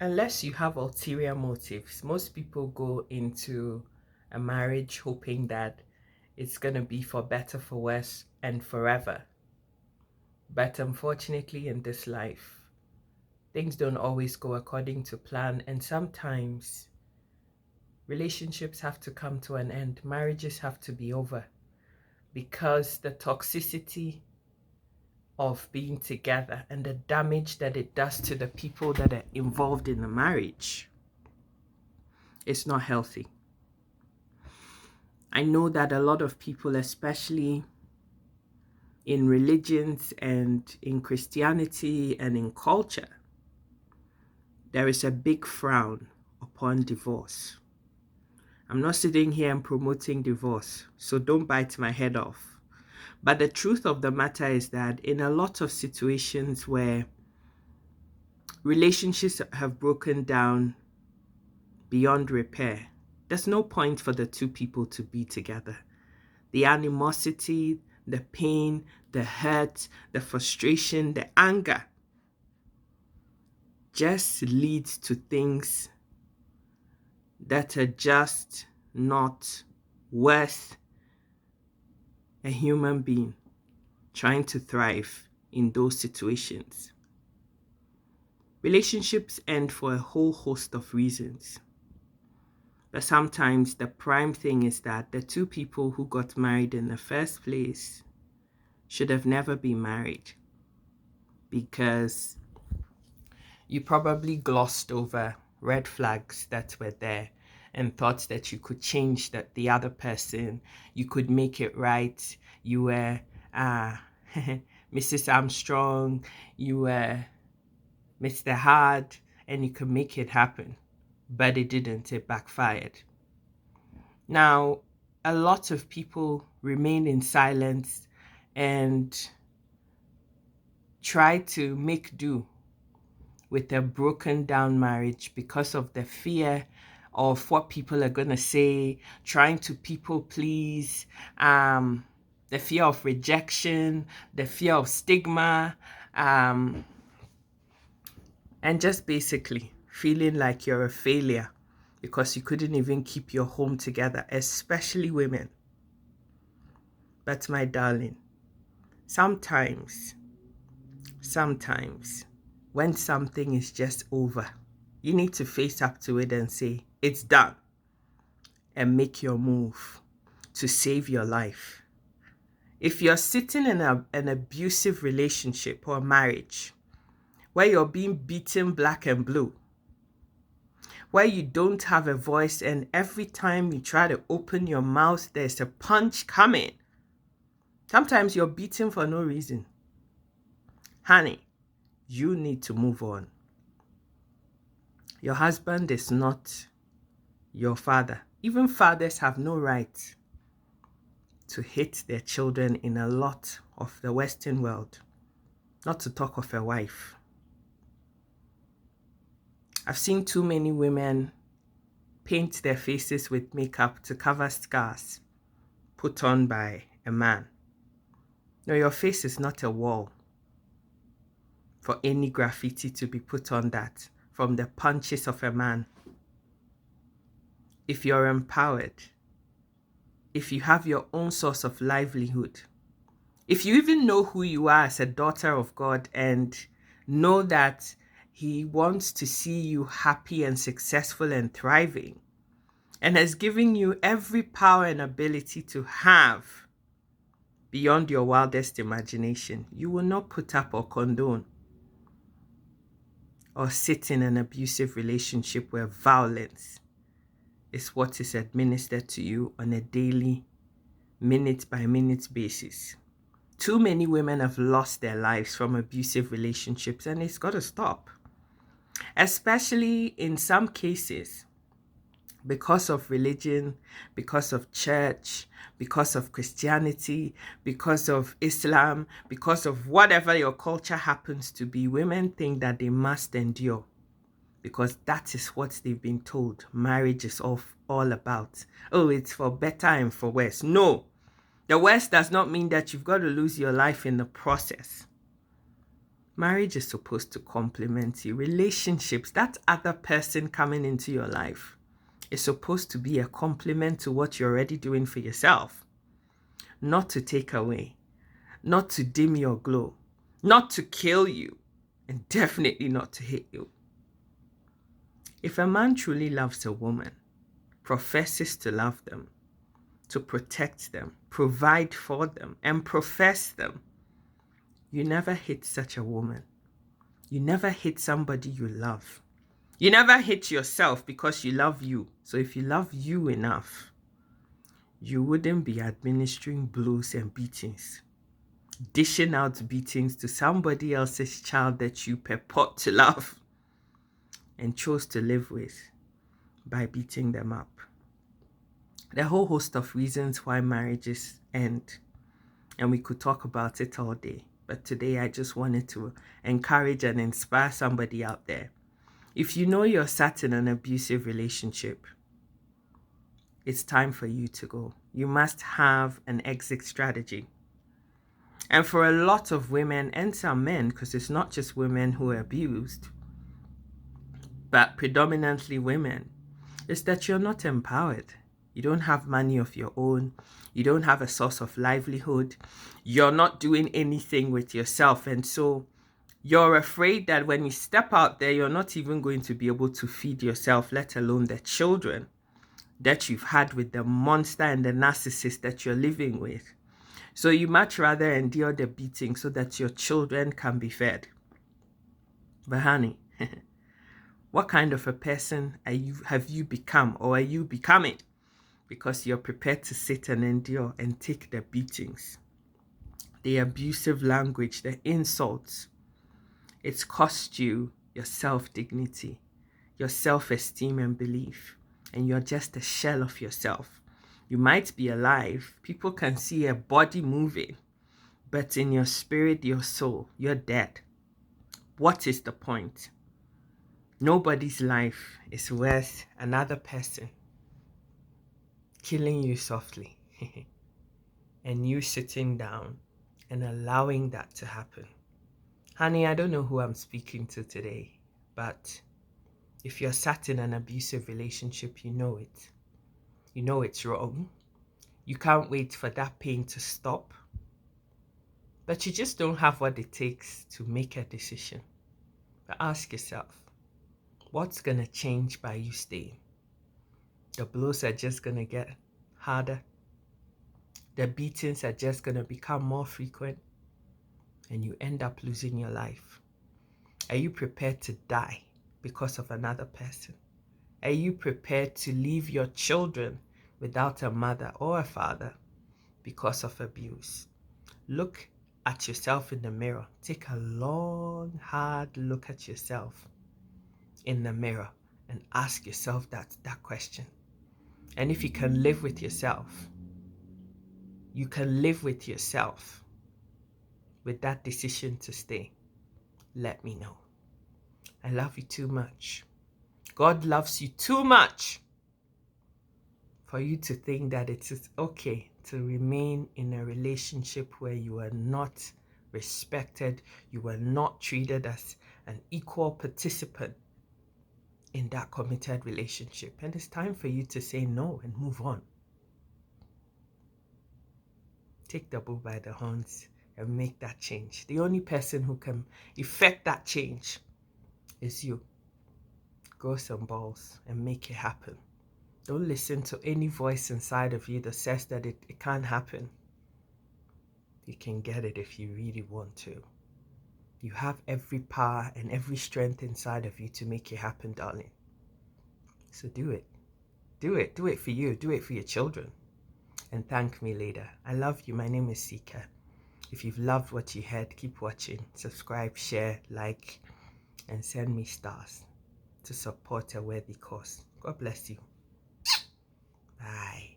Unless you have ulterior motives, most people go into a marriage hoping that it's going to be for better, for worse, and forever. But unfortunately, in this life, things don't always go according to plan, and sometimes relationships have to come to an end, marriages have to be over because the toxicity of being together and the damage that it does to the people that are involved in the marriage is not healthy. I know that a lot of people, especially in religions and in Christianity and in culture, there is a big frown upon divorce. I'm not sitting here and promoting divorce, so don't bite my head off. But the truth of the matter is that in a lot of situations where relationships have broken down beyond repair, there's no point for the two people to be together. The animosity, the pain, the hurt, the frustration, the anger just leads to things that are just not worth a human being trying to thrive in those situations. Relationships end for a whole host of reasons. But sometimes the prime thing is that the two people who got married in the first place should have never been married because you probably glossed over red flags that were there and thought that you could change the other person, you could make it right. You were Mrs. Armstrong, you were Mr. Hard, and you could make it happen. But it didn't, it backfired. Now, a lot of people remain in silence and try to make do with a broken down marriage because of the fear of what people are going to say, trying to people please, the fear of rejection, the fear of stigma, and just basically feeling like you're a failure because you couldn't even keep your home together, especially women. But my darling, sometimes, when something is just over, you need to face up to it and say, it's done, and make your move to save your life. If you're sitting in an abusive relationship or marriage where you're being beaten black and blue, where you don't have a voice and every time you try to open your mouth, there's a punch coming, sometimes you're beaten for no reason, honey, you need to move on. Your husband is not your father. Even fathers have no right to hit their children in a lot of the Western world, not to talk of a wife. I've seen too many women paint their faces with makeup to cover scars put on by a man. No, your face is not a wall for any graffiti to be put on that from the punches of a man. If you're empowered, if you have your own source of livelihood, if you even know who you are as a daughter of God and know that He wants to see you happy and successful and thriving, and has given you every power and ability to have beyond your wildest imagination, you will not put up or condone or sit in an abusive relationship where violence is what is administered to you on a daily, minute-by-minute basis. Too many women have lost their lives from abusive relationships, and it's got to stop. Especially in some cases, because of religion, because of church, because of Christianity, because of Islam, because of whatever your culture happens to be, women think that they must endure because that is what they've been told marriage is all about. Oh, it's for better and for worse. No, the worst does not mean that you've got to lose your life in the process. Marriage is supposed to complement you. Relationships, that other person coming into your life, is supposed to be a complement to what you're already doing for yourself, not to take away, not to dim your glow, not to kill you, and definitely not to hit you. If a man truly loves a woman, professes to love them, to protect them, provide for them, and profess them, you never hit such a woman. You never hit somebody you love. You never hit yourself because you love you. So if you love you enough, you wouldn't be administering blows and beatings, dishing out beatings to somebody else's child that you purport to love and chose to live with by beating them up. There are a whole host of reasons why marriages end, and we could talk about it all day. But today I just wanted to encourage and inspire somebody out there. If you know you're sat in an abusive relationship, it's time for you to go. You must have an exit strategy. And for a lot of women and some men, because it's not just women who are abused, but predominantly women, is that you're not empowered. You don't have money of your own. You don't have a source of livelihood. You're not doing anything with yourself. And so you're afraid that when you step out there, you're not even going to be able to feed yourself, let alone the children that you've had with the monster and the narcissist that you're living with. So you much rather endure the beating so that your children can be fed. But honey, what kind of a person have you become, or are you becoming? Because you're prepared to sit and endure and take the beatings, the abusive language, the insults. It's cost you your self-dignity, your self-esteem and belief, and you're just a shell of yourself. You might be alive. People can see a body moving, but in your spirit, your soul, you're dead. What is the point? Nobody's life is worth another person killing you softly and you sitting down and allowing that to happen. Honey, I don't know who I'm speaking to today, but if you're sat in an abusive relationship, you know it. You know it's wrong. You can't wait for that pain to stop, but you just don't have what it takes to make a decision. But ask yourself, what's going to change by you staying? The blows are just going to get harder. The beatings are just going to become more frequent, and you end up losing your life. Are you prepared to die because of another person? Are you prepared to leave your children without a mother or a father because of abuse? Look at yourself in the mirror. Take a long, hard look at yourself in the mirror and ask yourself that question. And if you can live with yourself, you can live with yourself with that decision to stay, let me know. I love you too much. God loves you too much for you to think that it is okay to remain in a relationship where you are not respected, you are not treated as an equal participant in that committed relationship. And it's time for you to say no and move on. Take the bull by the horns and make that change. The only person who can effect that change is you. Grow some balls and make it happen. Don't listen to any voice inside of you that says that it can't happen. You can get it if you really want to. You have every power and every strength inside of you to make it happen, darling. So do it. Do it. Do it for you. Do it for your children. And thank me later. I love you. My name is Sika. If you've loved what you heard, keep watching. Subscribe, share, like, and send me stars to support a worthy cause. God bless you. Bye.